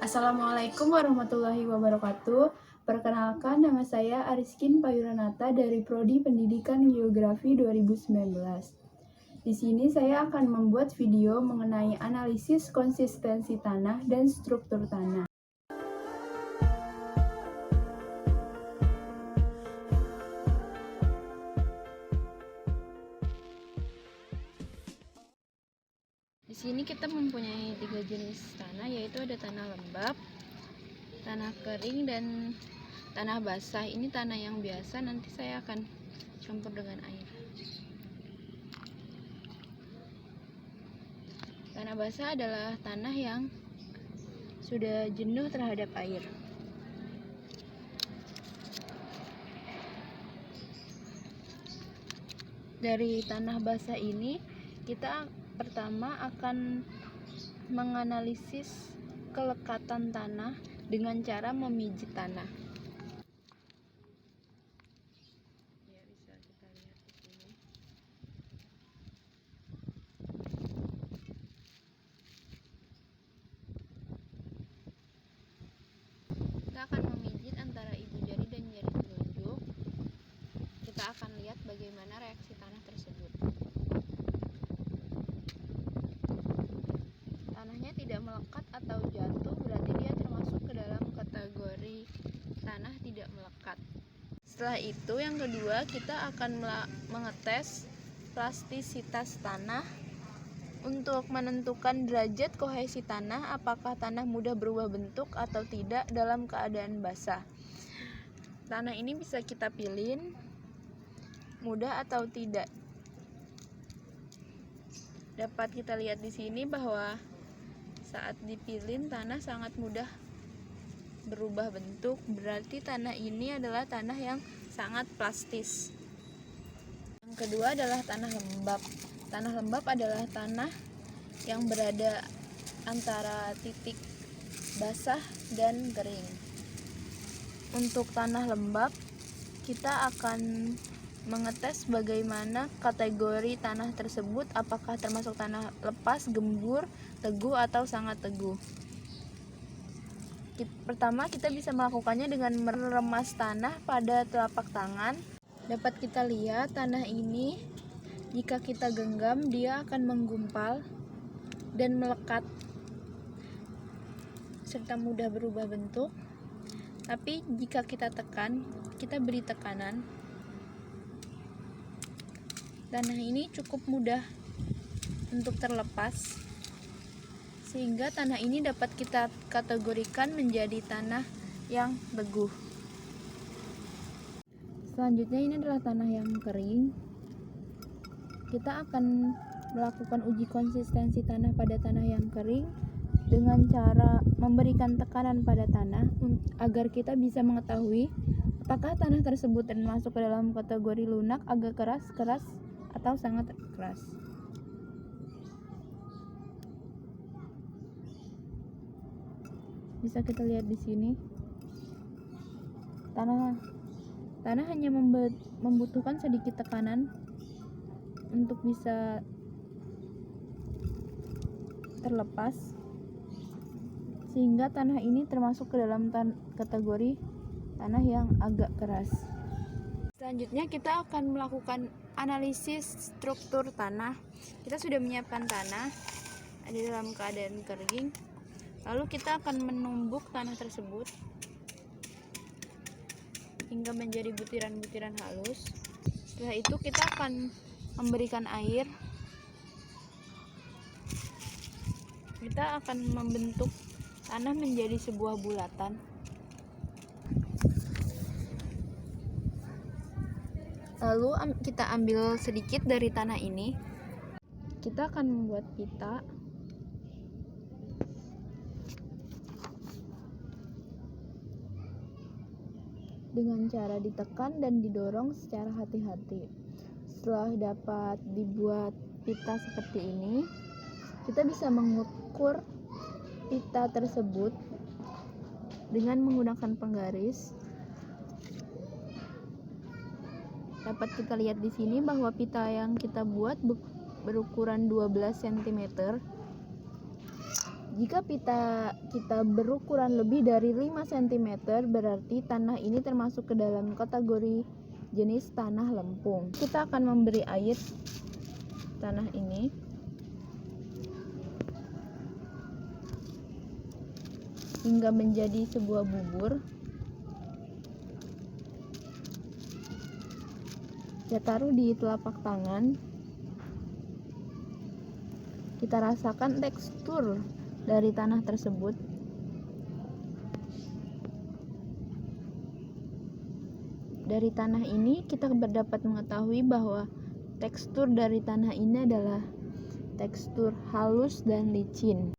Assalamualaikum warahmatullahi wabarakatuh. Perkenalkan, nama saya Ariskin Payuranata dari Prodi Pendidikan Geografi 2019. Di sini saya akan membuat video mengenai analisis konsistensi tanah dan struktur tanah. Di sini kita mempunyai 3 jenis tanah, yaitu ada tanah lembab, tanah kering, dan tanah basah. Ini tanah yang biasa, nanti saya akan campur dengan air. Tanah basah adalah tanah yang sudah jenuh terhadap air. Dari tanah basah ini, kita pertama akan menganalisis kelekatan tanah dengan cara memijit tanah. Ya, bisa kita lihat di sini. Kita akan memijit antara ibu jari dan jari telunjuk. Kita akan lihat bagaimana reaksi tanah tersebut. Tanahnya tidak melekat atau jatuh, berarti dia termasuk ke dalam kategori tanah tidak melekat. Setelah itu, yang kedua, kita akan mengetes plastisitas tanah untuk menentukan derajat kohesi tanah, apakah tanah mudah berubah bentuk atau tidak dalam keadaan basah. Tanah ini bisa kita pilih mudah atau tidak. Dapat kita lihat di sini bahwa saat dipilih tanah sangat mudah berubah bentuk, berarti tanah ini adalah tanah yang sangat plastis. Yang kedua adalah tanah lembab. Tanah lembab adalah tanah yang berada antara titik basah dan kering. Untuk tanah lembab, kita akan mengetes bagaimana kategori tanah tersebut, apakah termasuk tanah lepas, gembur, teguh, atau sangat teguh. Pertama, kita bisa melakukannya dengan meremas tanah pada telapak tangan. Dapat kita lihat tanah ini, jika kita genggam, dia akan menggumpal dan melekat serta mudah berubah bentuk. Tapi jika kita tekan, kita beri tekanan, tanah ini cukup mudah untuk terlepas, sehingga tanah ini dapat kita kategorikan menjadi tanah yang teguh. Selanjutnya, ini adalah tanah yang kering. Kita akan melakukan uji konsistensi tanah pada tanah yang kering dengan cara memberikan tekanan pada tanah agar kita bisa mengetahui apakah tanah tersebut termasuk ke dalam kategori lunak, agak keras, atau sangat keras. Bisa kita lihat di sini. Tanah hanya membutuhkan sedikit tekanan untuk bisa terlepas, sehingga tanah ini termasuk ke dalam kategori tanah yang agak keras. Selanjutnya, kita akan melakukan analisis struktur tanah. Kita sudah menyiapkan tanah ada dalam keadaan kering, lalu kita akan menumbuk tanah tersebut hingga menjadi butiran-butiran halus. Setelah itu, kita akan memberikan air. Kita akan membentuk tanah menjadi sebuah bulatan. Lalu kita ambil sedikit dari tanah ini. Kita akan membuat pita. Dengan cara ditekan dan didorong secara hati-hati. Setelah dapat dibuat pita seperti ini, kita bisa mengukur pita tersebut dengan menggunakan penggaris. Dapat kita lihat di sini bahwa pita yang kita buat berukuran 12 cm Jika kita berukuran lebih dari 5 cm, berarti tanah ini termasuk ke dalam kategori jenis tanah lempung. Kita akan memberi air tanah ini hingga menjadi sebuah bubur. Kita taruh di telapak tangan. Kita rasakan tekstur dari tanah tersebut. Dari tanah ini kita dapat mengetahui bahwa tekstur dari tanah ini adalah tekstur halus dan licin.